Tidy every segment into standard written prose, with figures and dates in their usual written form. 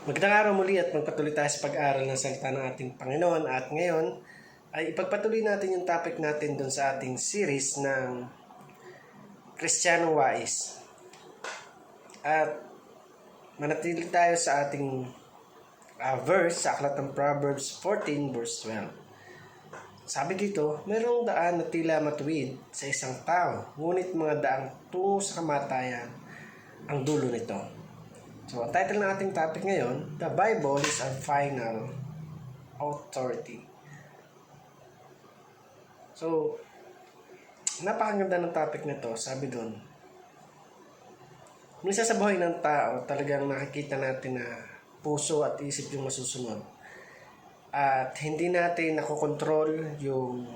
Magandang araw muli at magpatuloy tayo sa pag-aaral ng salita ng ating Panginoon. At ngayon ay ipagpatuloy natin yung topic natin dun sa ating series ng Kristiyanong Wais. At manatili tayo sa ating verse sa aklat ng Proverbs 14 verse 12. Sabi dito, mayroong daan na tila matuwid sa isang tao, ngunit mga daang tungo sa kamatayan ang dulo nito. So, ang title ng ating topic ngayon, The Bible is our final authority. So, napakaganda ng topic na to. Sabi doon, minsan sa buhay ng tao, talagang nakikita natin na puso at isip yung masusunod. At hindi natin nakokontrol yung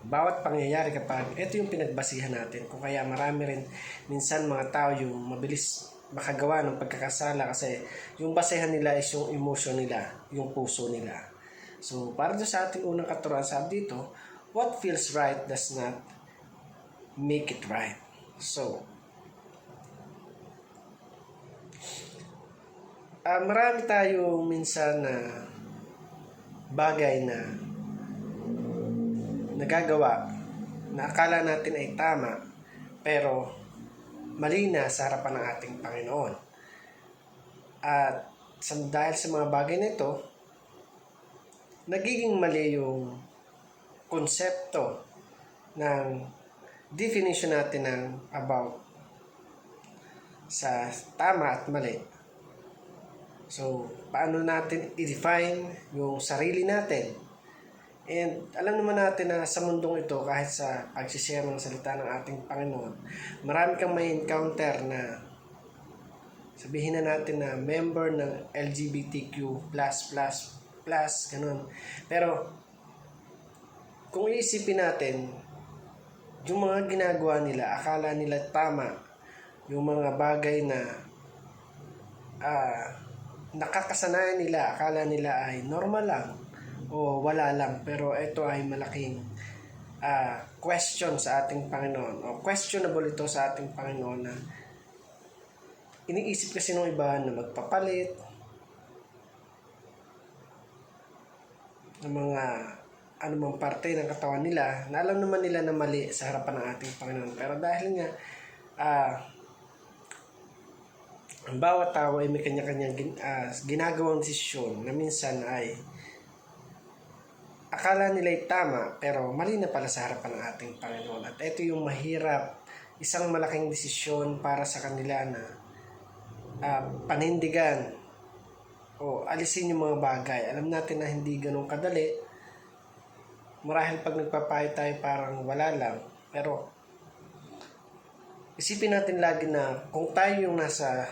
bawat pangyayari kapag ito yung pinagbasihan natin. Kung kaya marami rin minsan mga tao yung mabilis makagawa ng pagkakasala kasi yung basehan nila is yung emotion nila, yung puso nila. So, para doon sa ating unang katuruan, sabi dito, what feels right does not make it right. So, marami tayong minsan na bagay na nagagawa na akala natin ay tama pero mali na sa harapan ng ating Panginoon. At dahil sa mga bagay na ito, nagiging mali yung konsepto ng definition natin ng about sa tama at mali. So, paano natin i-define yung sarili natin? And alam naman natin na sa mundong ito, kahit sa pagsishare ng salita ng ating Panginoon, marami kang may encounter na sabihin na natin na member ng LGBTQ+++, ganun. Pero, kung iisipin natin, yung mga ginagawa nila, akala nila tama, yung mga bagay na nakakasanayan nila, akala nila ay normal lang, o wala lang, pero ito ay malaking question sa ating Panginoon, o questionable ito sa ating Panginoon na iniisip kasi ng iba na magpapalit ng mga anumang parte ng katawan nila na alam naman nila na mali sa harapan ng ating Panginoon. Pero dahil nga ang bawat tao ay may kanya-kanyang ginagawang desisyon na minsan ay akala nila'y tama, pero mali na pala sa harapan ng ating Panginoon. At ito yung mahirap, isang malaking desisyon para sa kanila na panindigan o alisin yung mga bagay. Alam natin na hindi ganun kadali. Marahil pag nagpapayo tayo parang wala lang. Pero isipin natin lagi na kung tayo yung nasa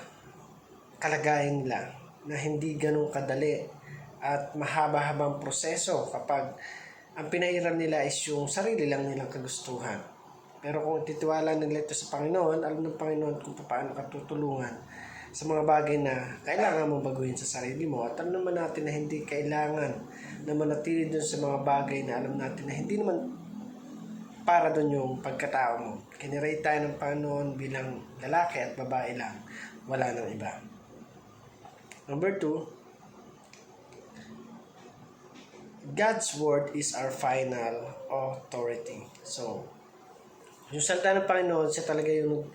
kalagayan nila na hindi ganun kadali at mahaba-habang proseso kapag ang pinairan nila is yung sarili lang nilang kagustuhan. Pero kung titiwala nila ito sa Panginoon, alam ng Panginoon kung paano ka tutulungan sa mga bagay na kailangan mong baguhin sa sarili mo. At alam naman natin na hindi kailangan na manatili dun sa mga bagay na alam natin na hindi naman para dun yung pagkatao mo. Kinirate tayo ng Panginoon bilang lalaki at babae lang. Wala nang iba. Number 2, God's word is our final authority. So, yung salita ng Panginoon, siya talaga yung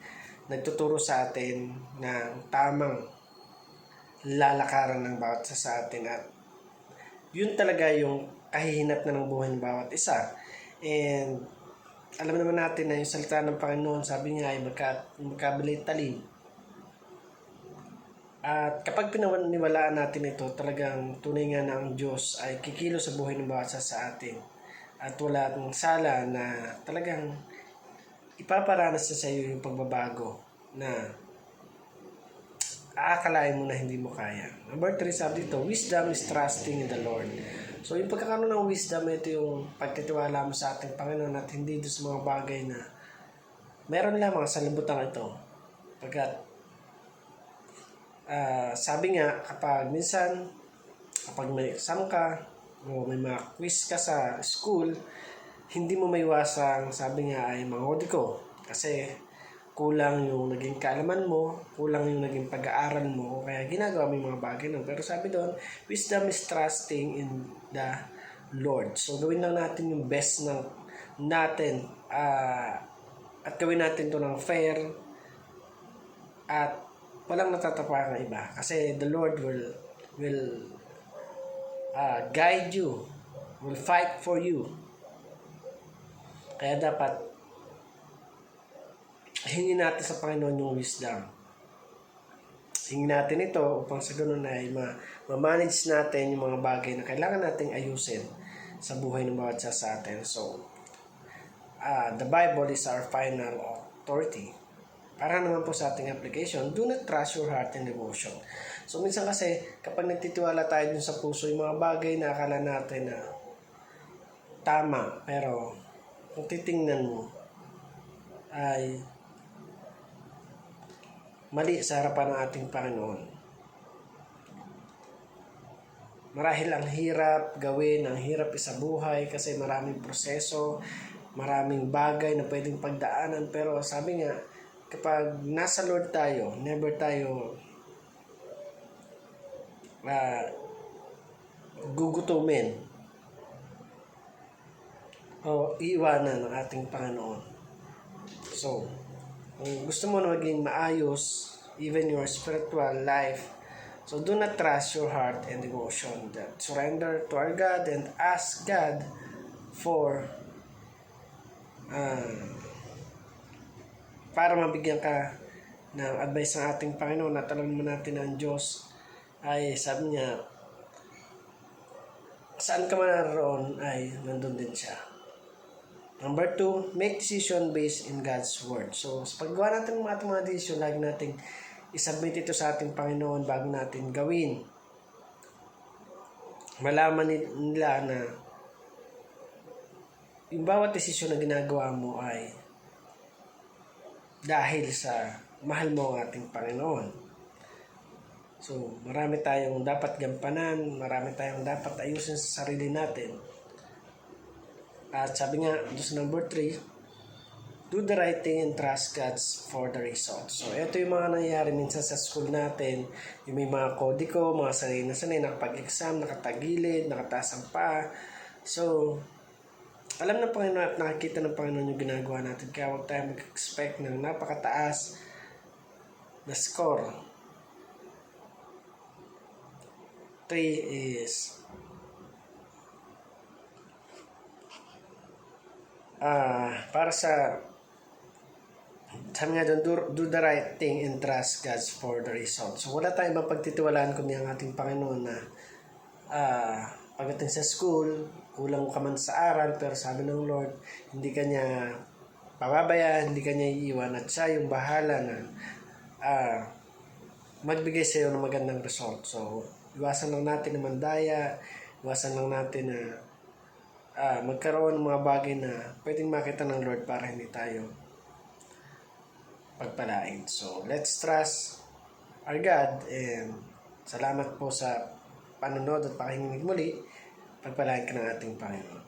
nagtuturo sa atin ng tamang lalakaran ng bawat isa sa atin. At yun talaga yung kahihinat na ng buhay ng bawat isa. And alam naman natin na yung salita ng Panginoon, sabi niya ay magkabilit talim. At kapag pinaniwalaan natin ito, talagang tunay nga na ang Diyos ay kikilo sa buhay ng bawat isa sa atin. At wala ng sala na talagang ipaparanas niya sa iyo yung pagbabago na aakalain mo na hindi mo kaya. Number 3, sabi dito, wisdom is trusting in the Lord. So yung pagkakaroon ng wisdom, ito yung pagtitiwala mo sa ating Panginoon at hindi doon sa mga bagay na meron lamang sa libutan ito. Pagkat sabi nga, kapag minsan, kapag may exam ka, o may mga quiz ka sa school, hindi mo maiwasang, sabi nga ay manghodi ko. Kasi kulang yung naging kaalaman mo, kulang yung naging pag-aaral mo, kaya ginagawa mo yung mga bagay nun. Pero sabi doon, wisdom is trusting in the Lord. So, gawin lang natin yung best ng natin at gawin natin to ng fair at walang natatapang ng iba. Kasi the Lord will guide you, will fight for you. Kaya dapat hingin natin sa Panginoon yung wisdom. Hingin natin ito upang sa ganun ay ma-manage natin yung mga bagay na kailangan nating ayusin sa buhay ng bawat isa sa atin. So, the Bible is our final authority. Para naman po sa ating application, do not trust your heart and devotion. So, minsan kasi, kapag nagtitiwala tayo dun sa puso, yung mga bagay na akala natin na tama, pero kung titingnan mo, ay mali sa harapan ng ating Panginoon. Marahil ang hirap gawin, ang hirap isabuhay kasi maraming proseso, maraming bagay na pwedeng pagdaanan. Pero sabi nga, kapag nasa Lord tayo, never tayo gugutumin o iiwanan ng ating Panginoon. So, kung gusto mo na maging maayos, even your spiritual life, so do not trust your heart and devotion. That surrender to our God and ask God for para mabigyan ka ng advice ng ating Panginoon at alam naman natin ang Diyos ay sabi niya, saan ka man naroon ay nandun din siya. Number 2, make decision based in God's Word. So, sa paggawa natin ng ating mga decision, lagi natin isubmit ito sa ating Panginoon bago natin gawin. Malaman nila na yung bawat desisyon na ginagawa mo ay dahil sa mahal mo ang ating Panginoon. So, marami tayong dapat gampanan, marami tayong dapat ayusin sa sarili natin. At sabi nga, sa number 3, do the right thing and trust God for the result. So, ito yung mga nangyayari minsan sa school natin. Yung may mga kodiko, mga sanay na sanay, nakapag-exam, nakatagilid, nakataas ang paa. So, alam ng Panginoon at nakikita ng Panginoon yung ginagawa natin. Kaya huwag tayo mag-expect ng napakataas na score. 3 is para sa sabi nga doon, do the right thing and trust God for the result. So, wala tayong mapagtitiwalaan kundi ang ating Panginoon na pagdating sa school, kulang ka man sa aral, pero sabi ng Lord, hindi ka niya pababayaan, hindi ka niya iiwan, at siya yung bahala na magbigay sa iyo ng magandang result. So, iwasan lang natin na mandaya, iwasan lang natin na magkaroon ng mga bagay na pwedeng makita ng Lord para hindi tayo pagpalain. So, let's trust our God and salamat po sa panonood at pakikinig muli. Pagpalain ka ng ating Panginoon.